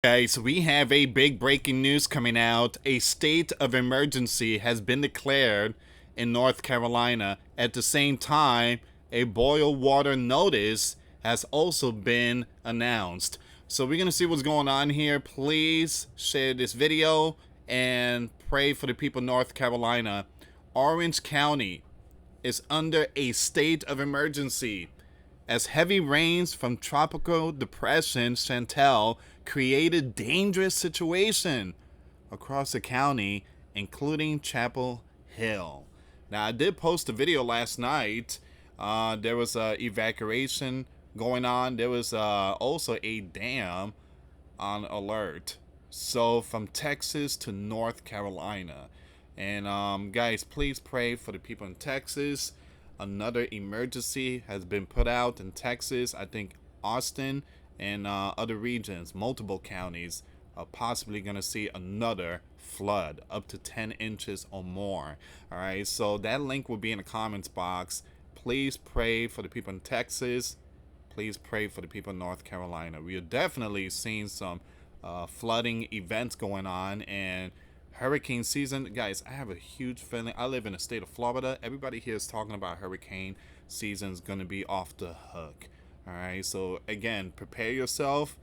Guys, we have a big breaking news coming out. A state of emergency has been declared in North Carolina. At the same time, a boil water notice has also been announced. So we're going to see what's going on here. Please share this video and pray for the people of North Carolina. Orange County is under a state of emergency as heavy rains from tropical depression Chantal created dangerous situation across the county, including Chapel Hill. Now, I did post a video last night. There was a evacuation going on. There was also a dam on alert. So from Texas to North Carolina. And guys, please pray for the people in Texas. Another emergency has been put out in Texas. I think Austin and other regions, multiple counties, are possibly going to see another flood up to 10 inches or more. All right, so that link will be in the comments box. Please pray for the people in Texas. Please pray for the people in North Carolina. We are definitely seeing some flooding events going on, and hurricane season, guys, I have a huge feeling. I live in the state of Florida. Everybody here is talking about hurricane season is going to be off the hook. All right, so again, prepare yourself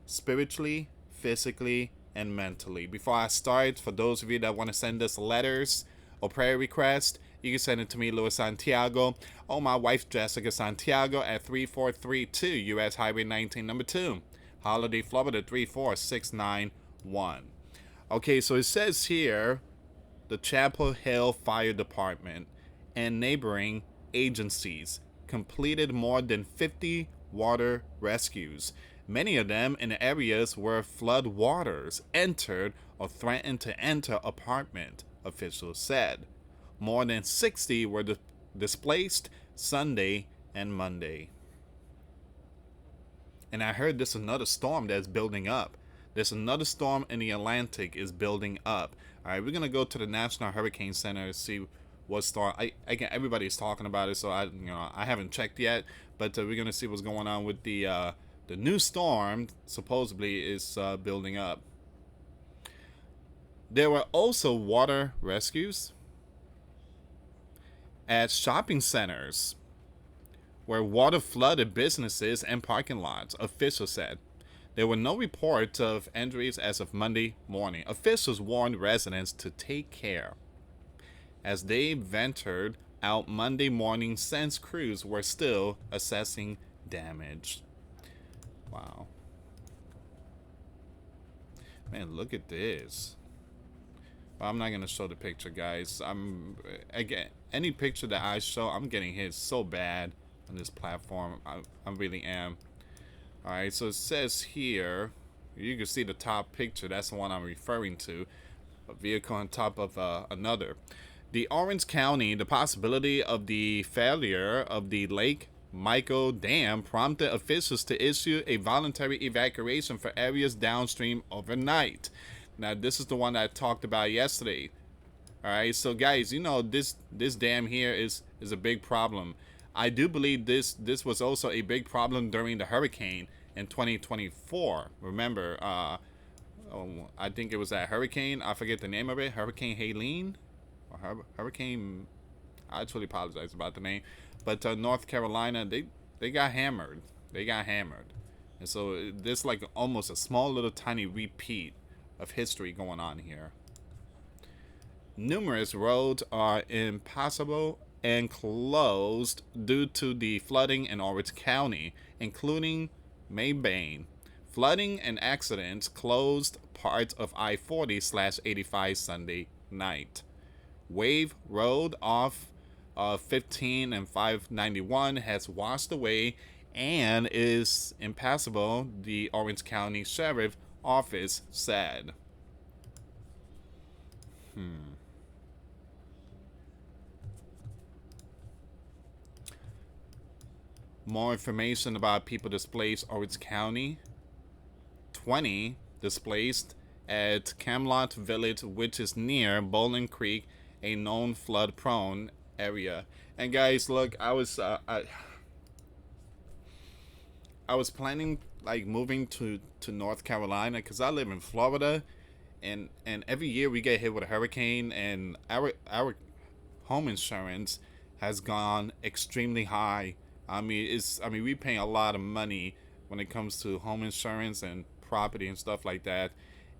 spiritually, physically, and mentally. Before I start, for those of you that want to send us letters or prayer requests, you can send it to me, US Santiago, or my wife, Jessica Santiago, at 3432 US Highway 19, number 2, Holiday, Florida 34691. Okay, so it says here, the Chapel Hill Fire Department and neighboring agencies completed more than 50 water rescues, many of them in areas where flood waters entered or threatened to enter apartment, officials said. More than 60 were displaced Sunday and Monday. And I heard there's another storm that's building up. There's another storm in the Atlantic is building up. All right, we're gonna go to the National Hurricane Center to see what storm. Again, everybody's talking about it, so I haven't checked yet. But we're gonna see what's going on with the new storm. Supposedly is building up. There were also water rescues at shopping centers where water flooded businesses and parking lots, officials said. There were no reports of injuries as of Monday morning. Officials warned residents to take care as they ventured out Monday morning since crews were still assessing damage. Wow. Man, look at this. Well, I'm not going to show the picture, guys. Again, any picture that I show, I'm getting hit so bad on this platform. I really am. Alright, so it says here, you can see the top picture, that's the one I'm referring to, a vehicle on top of another. The Orange County, the possibility of the failure of the Lake Michael Dam prompted officials to issue a voluntary evacuation for areas downstream overnight. Now, this is the one I talked about yesterday. Alright, so guys, you know, this dam here is a big problem. I do believe this was also a big problem during the hurricane in 2024. Remember, I think it was that hurricane. I forget the name of it. Hurricane Helene? Or Hurricane... I truly apologize about the name. But North Carolina, they got hammered. They got hammered. And so there's like almost a small little tiny repeat of history going on here. Numerous roads are impassable and closed due to the flooding in Orange County, including Maybane. Flooding and accidents closed parts of I-40/85 Sunday night. Wave Road off 15 and 591 has washed away and is impassable, the Orange County Sheriff Office said. More information about people displaced Orange County. 20 displaced at Camelot Village, which is near Bowling Creek, a known flood-prone area. And guys, look, I was planning like moving to North Carolina because I live in Florida, and every year we get hit with a hurricane, and our home insurance has gone extremely high. I mean we pay a lot of money when it comes to home insurance and property and stuff like that,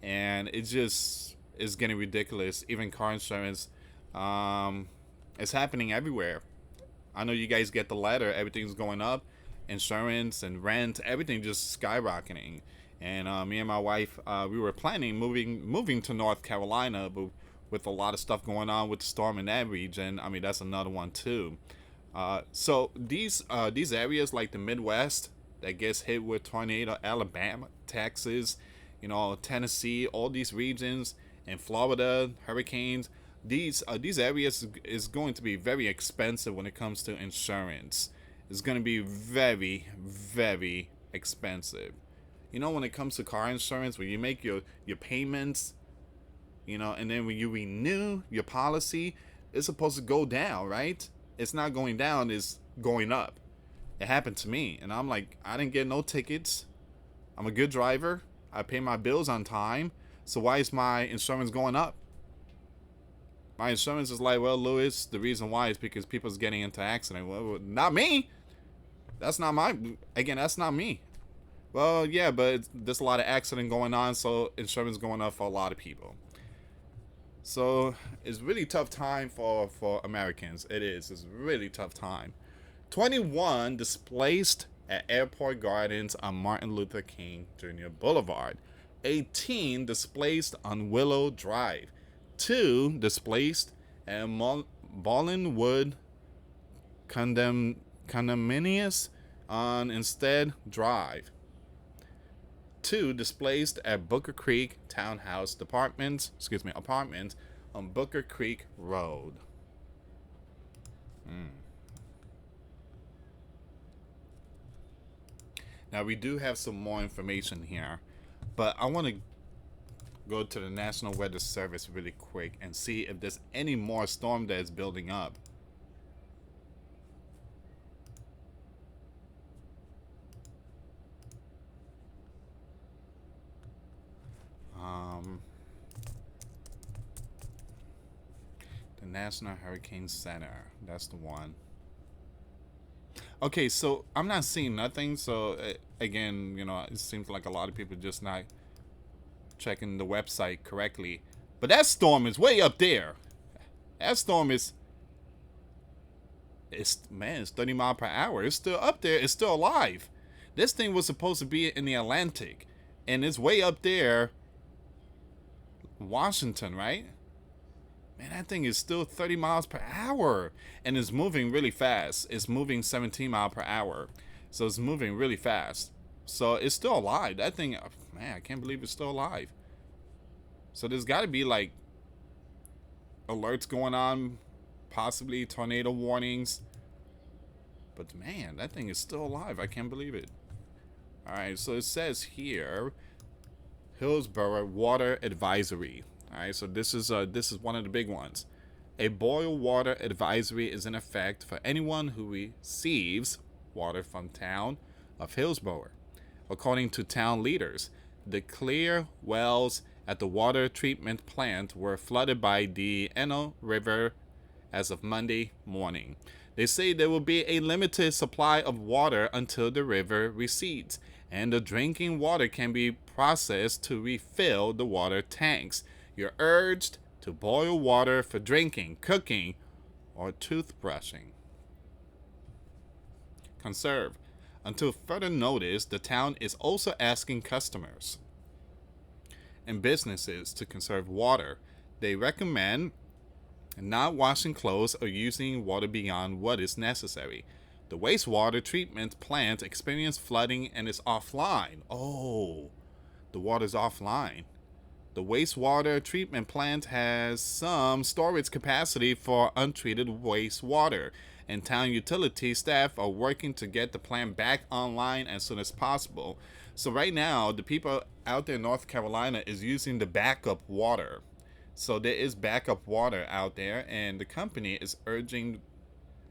and it just is getting ridiculous. Even car insurance, um, it's happening everywhere. I know you guys get the letter. Everything's going up, insurance and rent, everything just skyrocketing. And me and my wife, we were planning moving to North Carolina, but with a lot of stuff going on with the storm in that region, I mean that's another one too. So these areas like the Midwest that gets hit with tornado, Alabama, Texas, Tennessee, all these regions, and Florida, hurricanes. These areas is going to be very expensive when it comes to insurance. It's going to be very very expensive. When it comes to car insurance, when you make your payments, and then when you renew your policy, it's supposed to go down, right? It's not going down, it's going up. It happened to me, and I'm like, I didn't get no tickets. I'm a good driver. I pay my bills on time. So why is my insurance going up? My insurance is like, well, Lewis, the reason why is because people's getting into accident. Well, not me. That's not my. Again, that's not me. Well, yeah, but there's a lot of accident going on, so insurance going up for a lot of people. So it's really tough time for Americans. It is. It's a really tough time. 21 displaced at Airport Gardens on Martin Luther King Jr. Boulevard. 18 displaced on Willow Drive. 2 displaced at Bollinwood Condominiums on Instead Drive. 2 displaced at Booker Creek Townhouse apartments on Booker Creek Road. Now we do have some more information here, but I want to go to the National Weather Service really quick and see if there's any more storm that is building up. The National Hurricane Center. That's the one. Okay, so I'm not seeing nothing. So again, it seems like a lot of people just not checking the website correctly. But that storm is way up there. That storm it's 30 miles per hour. It's still up there. It's still alive. This thing was supposed to be in the Atlantic, and it's way up there, Washington, right? Man, that thing is still 30 miles per hour, and it's moving really fast. It's moving 17 miles per hour, so it's moving really fast. So it's still alive. That thing, man, I can't believe it's still alive. So there's got to be like alerts going on, possibly tornado warnings. But man, that thing is still alive. I can't believe it. All right, so it says here, Hillsborough Water Advisory. All right, so this is one of the big ones. A boil water advisory is in effect for anyone who receives water from town of Hillsborough. According to town leaders, the clear wells at the water treatment plant were flooded by the Eno River as of Monday morning. They say there will be a limited supply of water until the river recedes, and the drinking water can be processed to refill the water tanks. You're urged to boil water for drinking, cooking, or toothbrushing. Conserve. Until further notice, the town is also asking customers and businesses to conserve water. They recommend not washing clothes or using water beyond what is necessary. The wastewater treatment plant experienced flooding and is offline. Oh, the water's offline. The wastewater treatment plant has some storage capacity for untreated wastewater, and town utility staff are working to get the plant back online as soon as possible. So right now, the people out there in North Carolina is using the backup water. So there is backup water out there, and the company is urging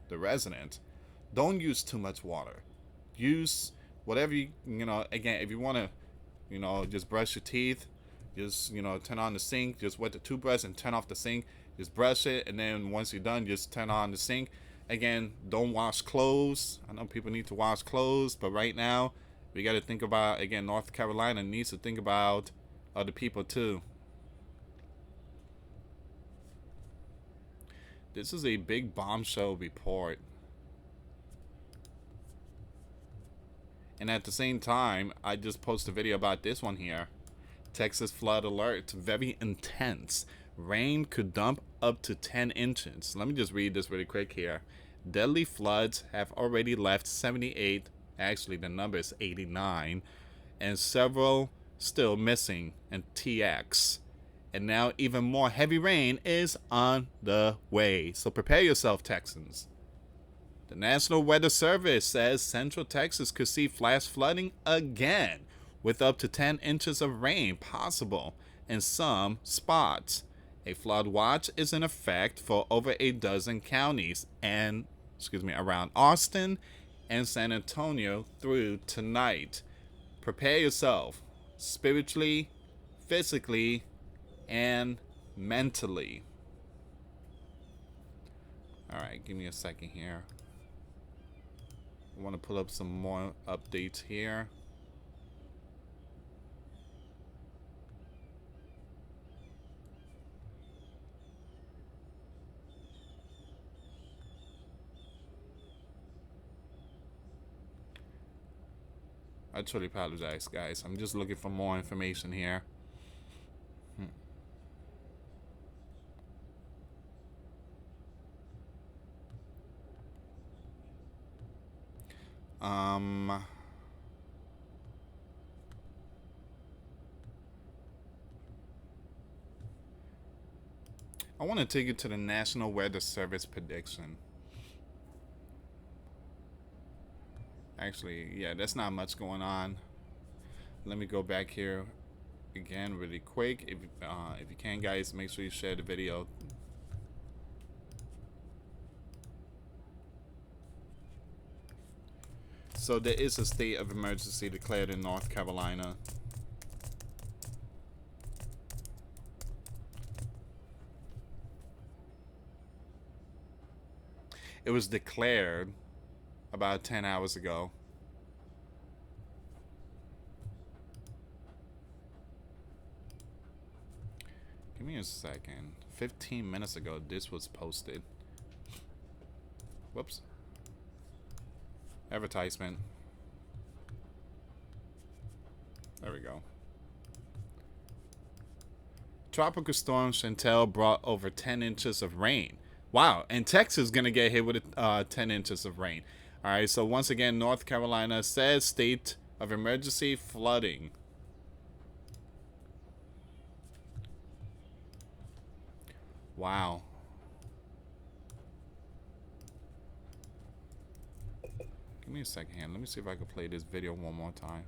the resident, don't use too much water. Use whatever you know, again, if you want to, you know, just brush your teeth, just, you know, turn on the sink, just wet the toothbrush and turn off the sink, just brush it, and then once you're done, just turn on the sink. Again, don't wash clothes. I know people need to wash clothes, but right now we got to think about, again, North Carolina needs to think about other people too. This is a big bombshell report. And at the same time, I just posted a video about this one here. Texas flood alert, very intense. Rain could dump up to 10 inches. Let me just read this really quick here. Deadly floods have already left 78, actually the number is 89, and several still missing in TX. And now even more heavy rain is on the way. So prepare yourself, Texans. The National Weather Service says Central Texas could see flash flooding again, with up to 10 inches of rain possible in some spots. A flood watch is in effect for over a dozen counties and, around Austin and San Antonio through tonight. Prepare yourself spiritually, physically, and mentally. All right, give me a second here. I want to pull up some more updates here. I truly apologize, guys. I'm just looking for more information here. I want to take you to the National Weather Service prediction. Actually, yeah, there's not much going on. Let me go back here again really quick. If you can, guys, make sure you share the video. So there is a state of emergency declared in North Carolina. It was declared about 10 hours ago. Give me a second. 15 minutes ago, this was posted. Whoops. Advertisement. There we go. Tropical storm Chantel brought over 10 inches of rain. Wow, and Texas is going to get hit with 10 inches of rain. All right, so once again, North Carolina says state of emergency flooding. Wow. Give me a second here. Let me see if I can play this video one more time.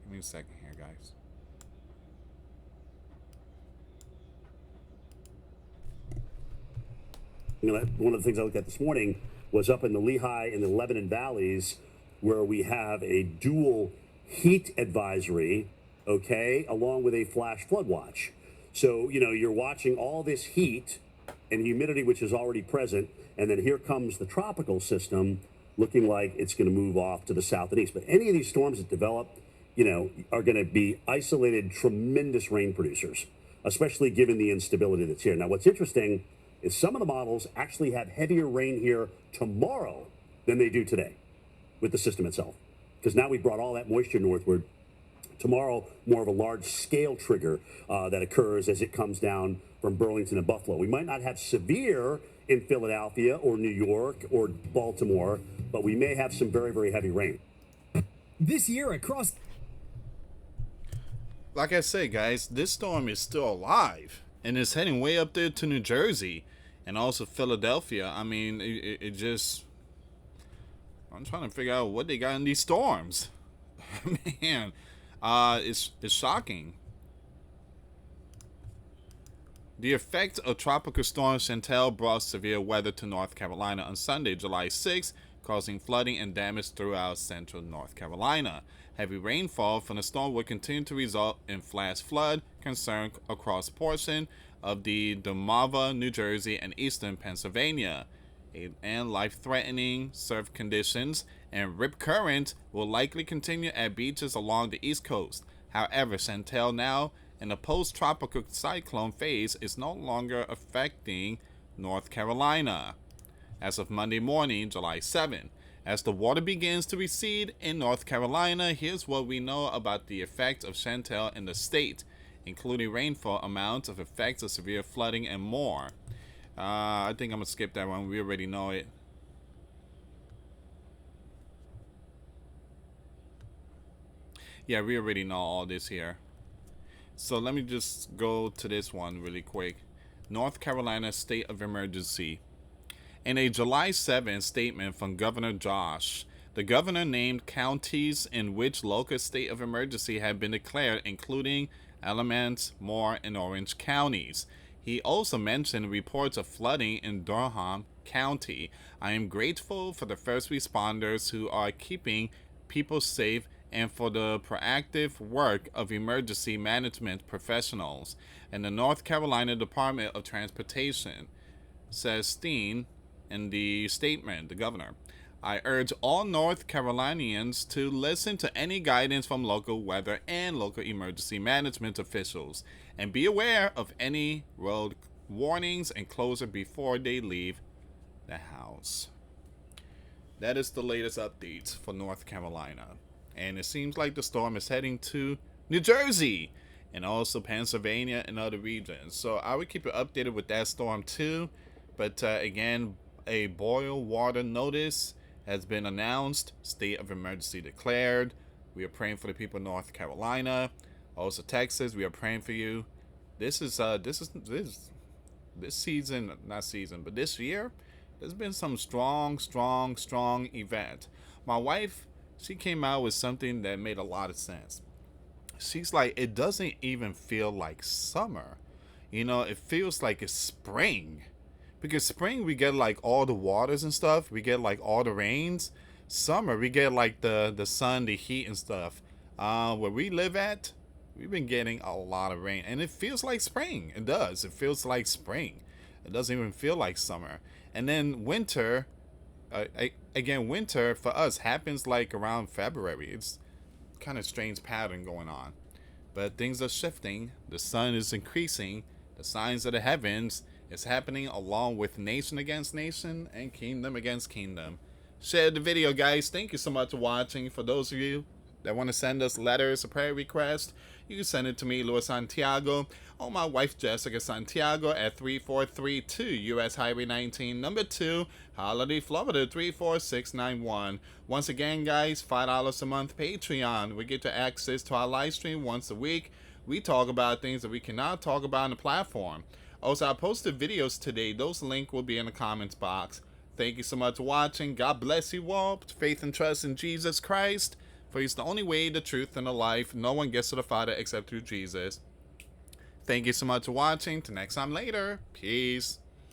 Give me a second here, guys. You know, one of the things I looked at this morning was up in the Lehigh and the Lebanon valleys, where we have a dual heat advisory, okay, along with a flash flood watch. So, you know, you're watching all this heat and humidity, which is already present, and then here comes the tropical system looking like it's going to move off to the south and east. But any of these storms that develop, you know, are going to be isolated, tremendous rain producers, especially given the instability that's here. Now, what's interesting is some of the models actually have heavier rain here tomorrow than they do today with the system itself, because now we brought all that moisture northward. Tomorrow, more of a large-scale trigger that occurs as it comes down from Burlington and Buffalo. We might not have severe in Philadelphia or New York or Baltimore, but we may have some very, very heavy rain. This year across... Like I say, guys, this storm is still alive and is heading way up there to New Jersey and also Philadelphia. I mean, it just... I'm trying to figure out what they got in these storms. Man, it's shocking. The effect of Tropical Storm Chantal brought severe weather to North Carolina on Sunday, July 6, causing flooding and damage throughout central North Carolina. Heavy rainfall from the storm will continue to result in flash flood concern across portions of the Demava, New Jersey, and eastern Pennsylvania. And life-threatening surf conditions and rip current will likely continue at beaches along the East Coast. However, Chantal, now in a post-tropical cyclone phase, is no longer affecting North Carolina as of Monday morning, July 7. As the water begins to recede in North Carolina, here's what we know about the effect of Chantal in the state, including rainfall amounts of effects of severe flooding and more. I think I'm going to skip that one. We already know it. Yeah, we already know all this here. So let me just go to this one really quick. North Carolina state of emergency. In a July 7 statement from Governor Josh, the governor named counties in which local state of emergency had been declared, including Alamance, Moore, and Orange counties. He also mentioned reports of flooding in Durham County. I am grateful for the first responders who are keeping people safe and for the proactive work of emergency management professionals and the North Carolina Department of Transportation, says Steen in the statement, the governor. I urge all North Carolinians to listen to any guidance from local weather and local emergency management officials and be aware of any road warnings and closure before they leave the house. That is the latest updates for North Carolina. And it seems like the storm is heading to New Jersey and also Pennsylvania and other regions. So I would keep you updated with that storm too. But again, a boil water notice has been announced. State of emergency declared. We are praying for the people of North Carolina. Also Texas, we are praying for you. This season, not season, but this year, there's been some strong event. My wife, she came out with something that made a lot of sense. She's like, it doesn't even feel like summer. You know, it feels like it's spring. Because spring, we get like all the waters and stuff. We get like all the rains. Summer, we get like the sun, the heat and stuff. Where we live at, we've been getting a lot of rain. And it feels like spring. It does. It feels like spring. It doesn't even feel like summer. And then winter, winter for us happens like around February. It's kind of strange pattern going on. But things are shifting. The sun is increasing. The signs of the heavens is happening along with nation against nation and kingdom against kingdom. Share the video, guys. Thank you so much for watching. For those of you that want to send us letters or prayer requests, you can send it to me, US Santiago, or my wife, Jessica Santiago, at 3432 US Highway 19, number 2, Holiday, Florida, 34691. Once again, guys, $5 a month Patreon. We get to access to our live stream once a week. We talk about things that we cannot talk about on the platform. Also, I posted videos today. Those links will be in the comments box. Thank you so much for watching. God bless you all. Faith and trust in Jesus Christ. For he's the only way, the truth, and the life. No one gets to the Father except through Jesus. Thank you so much for watching. Till next time later. Peace.